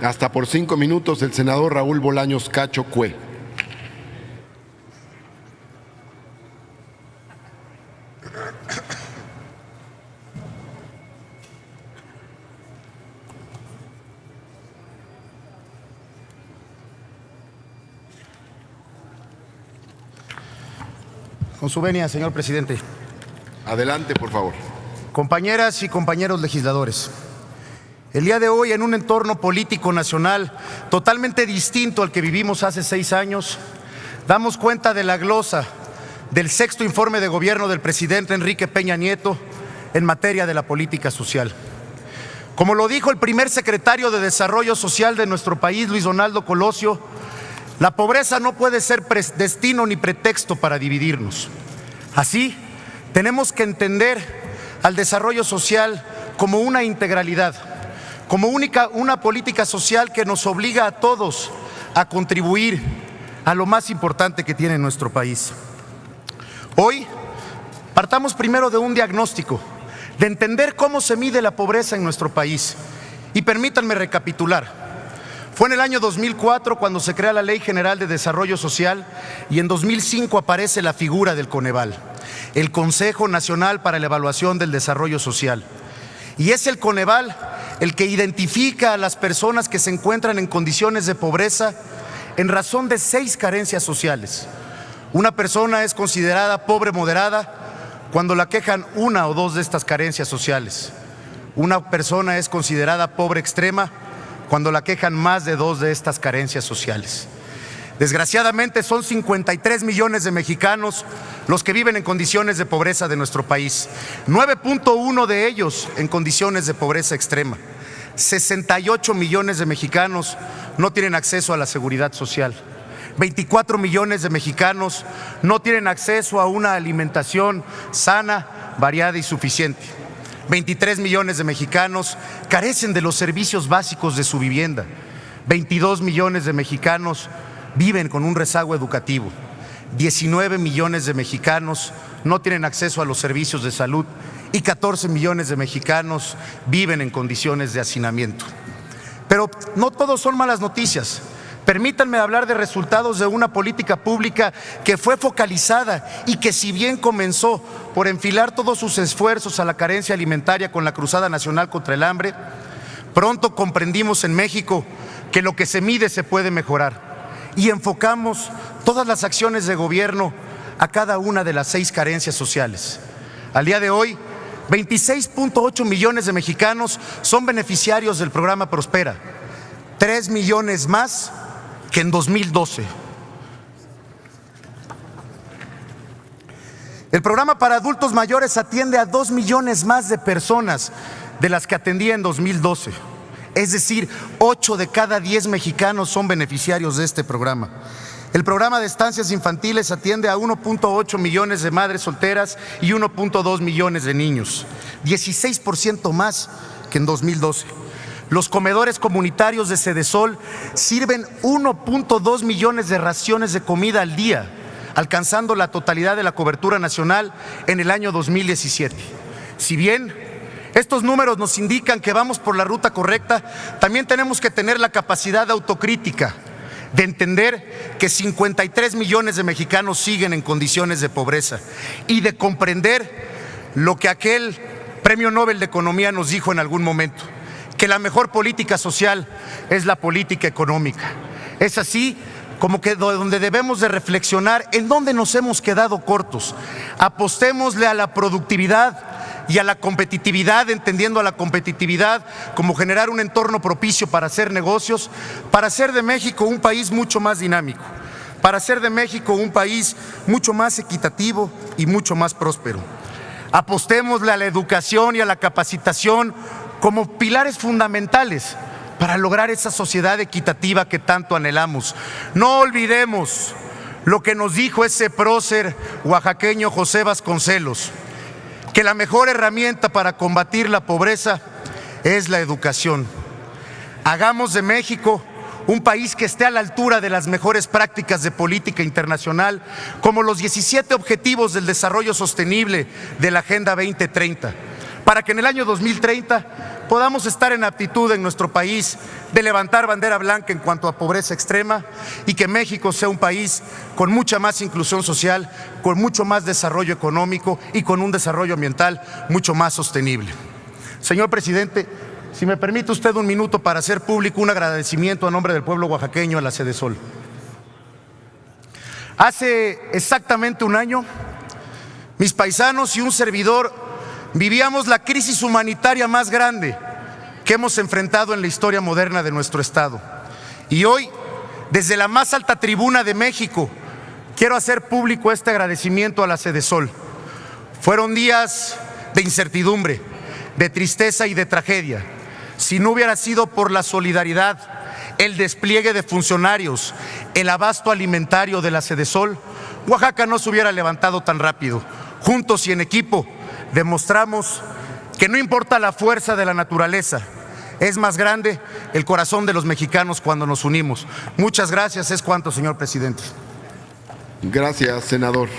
Hasta por 5 minutos el senador Raúl Bolaños Cacho Cue. Con su venia, señor presidente. Adelante, por favor. Compañeras y compañeros legisladores, el día de hoy, en un entorno político nacional totalmente distinto al que vivimos hace 6 años, damos cuenta de la glosa del 6º informe de gobierno del presidente Enrique Peña Nieto en materia de la política social. Como lo dijo el primer secretario de Desarrollo Social de nuestro país, Luis Donaldo Colosio, la pobreza no puede ser destino ni pretexto para dividirnos. Así, tenemos que entender al desarrollo social como una integralidad, como una política social que nos obliga a todos a contribuir a lo más importante que tiene nuestro país. Hoy, partamos primero de un diagnóstico, de entender cómo se mide la pobreza en nuestro país. Y permítanme recapitular. Fue en el año 2004 cuando se crea la Ley General de Desarrollo Social y en 2005 aparece la figura del Coneval, el Consejo Nacional para la Evaluación del Desarrollo Social. Y es el Coneval el que identifica a las personas que se encuentran en condiciones de pobreza en razón de 6 carencias sociales. Una persona es considerada pobre moderada cuando la aquejan 1 o 2 de estas carencias sociales. Una persona es considerada pobre extrema cuando la aquejan más de 2 de estas carencias sociales. Desgraciadamente son 53 millones de mexicanos los que viven en condiciones de pobreza de nuestro país, 9.1 de ellos en condiciones de pobreza extrema. 68 millones de mexicanos no tienen acceso a la seguridad social. 24 millones de mexicanos no tienen acceso a una alimentación sana, variada y suficiente. 23 millones de mexicanos carecen de los servicios básicos de su vivienda. 22 millones de mexicanos viven con un rezago educativo. 19 millones de mexicanos no tienen acceso a los servicios de salud y 14 millones de mexicanos viven en condiciones de hacinamiento. Pero no todos son malas noticias. Permítanme hablar de resultados de una política pública que fue focalizada y que, si bien comenzó por enfilar todos sus esfuerzos a la carencia alimentaria con la Cruzada Nacional contra el Hambre, pronto comprendimos en México que lo que se mide se puede mejorar y enfocamos todas las acciones de gobierno a cada una de las 6 carencias sociales. Al día de hoy, 26.8 millones de mexicanos son beneficiarios del programa Prospera, 3 millones más que en 2012. El programa para adultos mayores atiende a 2 millones más de personas de las que atendía en 2012. Es decir, 8 de cada 10 mexicanos son beneficiarios de este programa. El programa de estancias infantiles atiende a 1.8 millones de madres solteras y 1.2 millones de niños, 16% más que en 2012. Los comedores comunitarios de Sedesol sirven 1.2 millones de raciones de comida al día, alcanzando la totalidad de la cobertura nacional en el año 2017. Si bien estos números nos indican que vamos por la ruta correcta, también tenemos que tener la capacidad de autocrítica, de entender que 53 millones de mexicanos siguen en condiciones de pobreza y de comprender lo que aquel Premio Nobel de Economía nos dijo en algún momento, que la mejor política social es la política económica. Es así como que donde debemos de reflexionar en dónde nos hemos quedado cortos. Apostémosle a la productividad y a la competitividad, entendiendo a la competitividad como generar un entorno propicio para hacer negocios, para hacer de México un país mucho más dinámico, para hacer de México un país mucho más equitativo y mucho más próspero. Apostémosle a la educación y a la capacitación como pilares fundamentales para lograr esa sociedad equitativa que tanto anhelamos. No olvidemos lo que nos dijo ese prócer oaxaqueño José Vasconcelos, que la mejor herramienta para combatir la pobreza es la educación. Hagamos de México un país que esté a la altura de las mejores prácticas de política internacional, como los 17 Objetivos del Desarrollo Sostenible de la Agenda 2030, para que en el año 2030 podamos estar en aptitud en nuestro país de levantar bandera blanca en cuanto a pobreza extrema y que México sea un país con mucha más inclusión social, con mucho más desarrollo económico y con un desarrollo ambiental mucho más sostenible. Señor presidente, si me permite usted un minuto para hacer público un agradecimiento a nombre del pueblo oaxaqueño a la Sedesol. Hace exactamente un año, mis paisanos y un servidor vivíamos la crisis humanitaria más grande que hemos enfrentado en la historia moderna de nuestro estado. Y hoy, desde la más alta tribuna de México, quiero hacer público este agradecimiento a la Sedesol. Fueron días de incertidumbre, de tristeza y de tragedia. Si no hubiera sido por la solidaridad, el despliegue de funcionarios, el abasto alimentario de la Sedesol, Oaxaca no se hubiera levantado tan rápido. Juntos y en equipo demostramos que no importa la fuerza de la naturaleza, es más grande el corazón de los mexicanos cuando nos unimos. Muchas gracias, es cuanto, señor presidente. Gracias, senador.